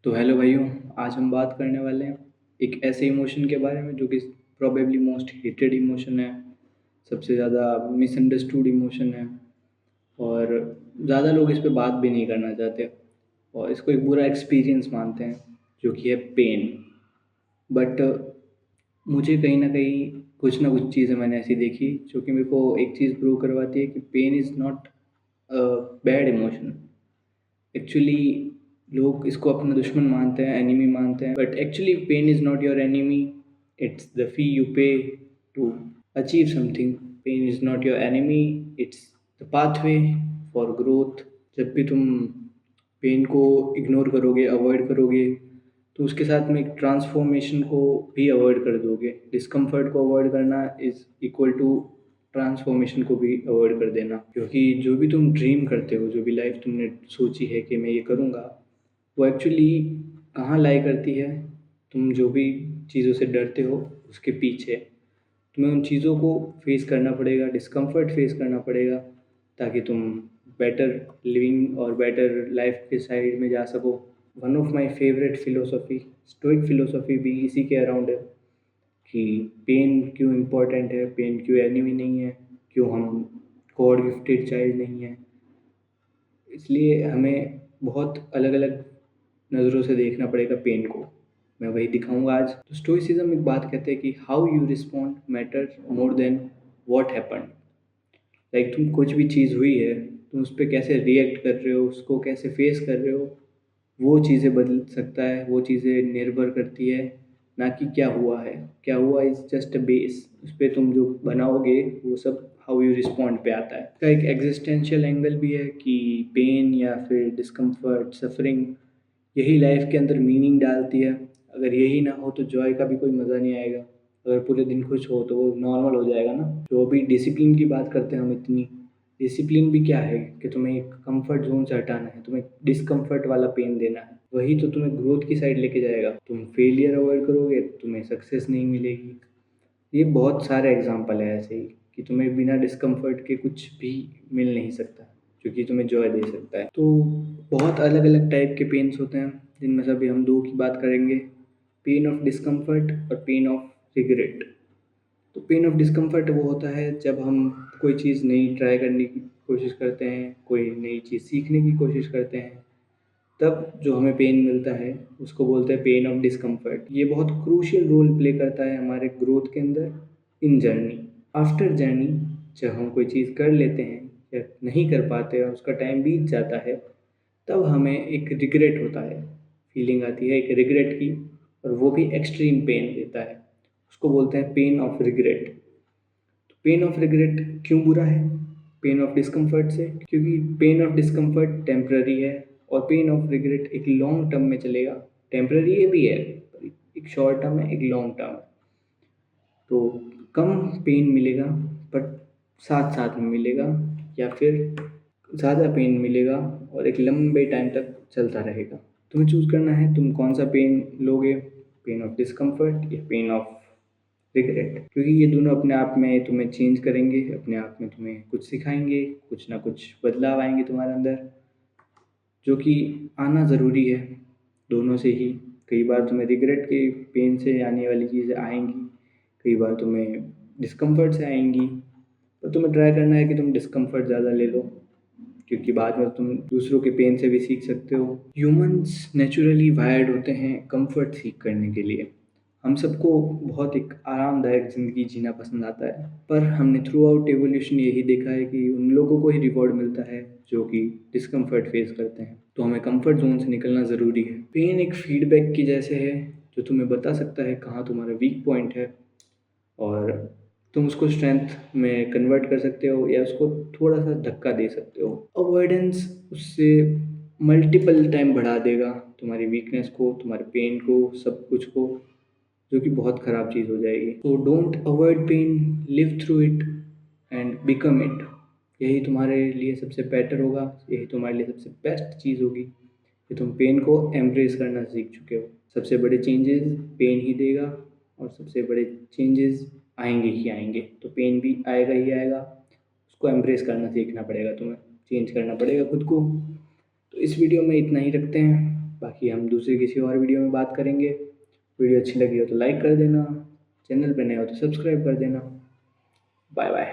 तो हेलो भाइयों, आज हम बात करने वाले हैं एक ऐसे इमोशन के बारे में जो कि प्रोबेबली मोस्ट हेटेड इमोशन है, सबसे ज़्यादा मिसअंडरस्टूड इमोशन है और ज़्यादा लोग इस पे बात भी नहीं करना चाहते और इसको एक बुरा एक्सपीरियंस मानते हैं, जो कि है पेन। बट मुझे कहीं ना कहीं कुछ ना कुछ चीज़ें मैंने ऐसी देखी जो कि मेरे को एक चीज़ प्रूव करवाती है कि pain is not bad emotion. Actually लोग इसको अपना दुश्मन मानते हैं, एनिमी मानते हैं, but actually pain is not your enemy, it's the fee you pay to achieve something. Pain is not your enemy, it's the pathway for growth. जब भी तुम पेन को इग्नोर करोगे, अवॉइड करोगे, तो उसके साथ में एक ट्रांसफॉर्मेशन को भी अवॉइड कर दोगे। डिस्कम्फर्ट को अवॉइड करना इज़ इक्वल टू ट्रांसफॉर्मेशन को भी अवॉइड कर देना, क्योंकि जो भी तुम ड्रीम करते हो, जो भी लाइफ तुमने सोची है कि मैं ये करूँगा, वो एक्चुअली कहाँ लाई करती है। तुम जो भी चीज़ों से डरते हो उसके पीछे तुम्हें उन चीज़ों को फेस करना पड़ेगा, डिस्कम्फर्ट फेस करना पड़ेगा, ताकि तुम बेटर लिविंग और बेटर लाइफ के साइड में जा सको। One of my favourite philosophy, stoic philosophy भी इसी के अराउंड है कि पेन क्यों इम्पोर्टेंट है, पेन क्यों एनिमी नहीं है, क्यों हम गॉड गिफ्टेड चाइल्ड नहीं है। इसलिए हमें बहुत अलग अलग नज़रों से देखना पड़ेगा पेन को। मैं वही दिखाऊंगा आज। तो स्टोइसिज्म एक बात कहते हैं कि how you respond matter more than what happen. Like तुम कुछ भी चीज़ हुई है, तुम उस पर कैसे रिएक्ट कर रहे हो, उसको कैसे फेस कर रहे हो, वो चीज़ें बदल सकता है, वो चीज़ें निर्भर करती है, ना कि क्या हुआ है। क्या हुआ इज़ जस्ट अ बेस, उस पर तुम जो बनाओगे वो सब हाउ यू रिस्पॉन्ड पे आता है। इसका एक एग्जिस्टेंशियल एंगल भी है कि पेन या फिर डिस्कम्फर्ट, सफरिंग, यही लाइफ के अंदर मीनिंग डालती है। अगर यही ना हो तो जॉय का भी कोई मज़ा नहीं आएगा। अगर पूरे दिन खुश हो तो वो नॉर्मल हो जाएगा ना। तो अभी डिसिप्लिन की बात करते हैं हम इतनी। डिसिप्लिन भी क्या है कि तुम्हें एक कंफर्ट जोन से हटाना है, तुम्हें डिस्कम्फर्ट वाला पेन देना है, वही तो तुम्हें ग्रोथ की साइड लेके जाएगा। तुम फेलियर अवॉइड करोगे, तुम्हें सक्सेस नहीं मिलेगी। ये बहुत सारे एग्जाम्पल है ऐसे ही कि तुम्हें बिना डिस्कम्फर्ट के कुछ भी मिल नहीं सकता जो कि तुम्हें जॉय दे सकता है। तो बहुत अलग अलग टाइप के पेन्स होते हैं, जिनमें से अभी हम दो की बात करेंगे, पेन ऑफ डिस्कम्फर्ट और पेन ऑफ रिग्रेट। तो पेन ऑफ डिस्कम्फर्ट वो होता है जब हम कोई चीज़ नई ट्राई करने की कोशिश करते हैं, कोई नई चीज़ सीखने की कोशिश करते हैं, तब जो हमें पेन मिलता है उसको बोलते हैं पेन ऑफ डिस्कम्फर्ट। ये बहुत क्रूशियल रोल प्ले करता है हमारे ग्रोथ के अंदर, इन जर्नी। आफ्टर जर्नी जब हम कोई चीज़ कर लेते हैं या नहीं कर पाते और उसका टाइम बीत जाता है, तब हमें एक रिग्रेट होता है, फीलिंग आती है एक रिग्रेट की, और वो भी एक्सट्रीम पेन देता है। उसको बोलते हैं पेन ऑफ रिग्रेट। तो पेन ऑफ रिग्रेट क्यों बुरा है पेन ऑफ डिस्कम्फर्ट से? क्योंकि पेन ऑफ डिस्कम्फर्ट टेम्प्ररी है और पेन ऑफ रिग्रेट एक लॉन्ग टर्म में चलेगा। टेम्प्ररी ये भी है, एक शॉर्ट टर्म है, एक लॉन्ग टर्म है। तो कम पेन मिलेगा बट साथ साथ में मिलेगा, या फिर ज़्यादा पेन मिलेगा और एक लंबे टाइम तक चलता रहेगा। तुम्हें चूज़ करना है तुम कौन सा पेन लोगे, पेन ऑफ डिस्कम्फर्ट या पेन ऑफ रिग्रेट। क्योंकि ये दोनों अपने आप में तुम्हें चेंज करेंगे, अपने आप में तुम्हें कुछ सिखाएंगे, कुछ ना कुछ बदलाव आएंगे तुम्हारे अंदर, जो कि आना ज़रूरी है दोनों से ही। कई बार तुम्हें रिग्रेट के पेन से आने वाली चीज़ें आएंगी, कई बार तुम्हें डिस्कम्फर्ट से आएंगी, पर तुम्हें ट्राई करना है कि तुम डिस्कम्फर्ट ज़्यादा ले लो, क्योंकि बाद में तुम दूसरों के पेन से भी सीख सकते हो। ह्यूमंस नेचुरली वायर्ड होते हैं कंफर्ट सीख करने के लिए। हम सबको बहुत एक आरामदायक ज़िंदगी जीना पसंद आता है, पर हमने थ्रू आउट एवोल्यूशन यही देखा है कि उन लोगों को ही रिवॉर्ड मिलता है जो कि डिस्कम्फर्ट फेस करते हैं। तो हमें कंफर्ट जोन से निकलना ज़रूरी है। पेन एक फीडबैक की जैसे है जो तुम्हें बता सकता है कहाँ तुम्हारा वीक पॉइंट है, और तुम उसको स्ट्रेंथ में कन्वर्ट कर सकते हो या उसको थोड़ा सा धक्का दे सकते हो। अवॉइडेंस उससे मल्टीपल टाइम बढ़ा देगा तुम्हारी वीकनेस को, तुम्हारे पेन को, सब कुछ को, जो कि बहुत ख़राब चीज़ हो जाएगी। तो don't avoid pen, live through it and become it. यही तुम्हारे लिए सबसे बेटर होगा, यही तुम्हारे लिए सबसे बेस्ट चीज़ होगी कि तुम पेन को एम्ब्रेस करना सीख चुके हो। सबसे बड़े चेंजेस पेन ही देगा और सबसे बड़े चेंजेस आएंगे ही आएंगे। तो पेन भी आएगा ही आएगा, उसको एम्ब्रेस करना सीखना पड़ेगा तुम्हें, चेंज करना पड़ेगा खुद को। तो इस वीडियो में इतना ही रखते हैं। बाकी हम दूसरी किसी और वीडियो में बात करेंगे। वीडियो अच्छी लगी हो तो लाइक कर देना, चैनल पे नए हो तो सब्सक्राइब कर देना। Bye bye.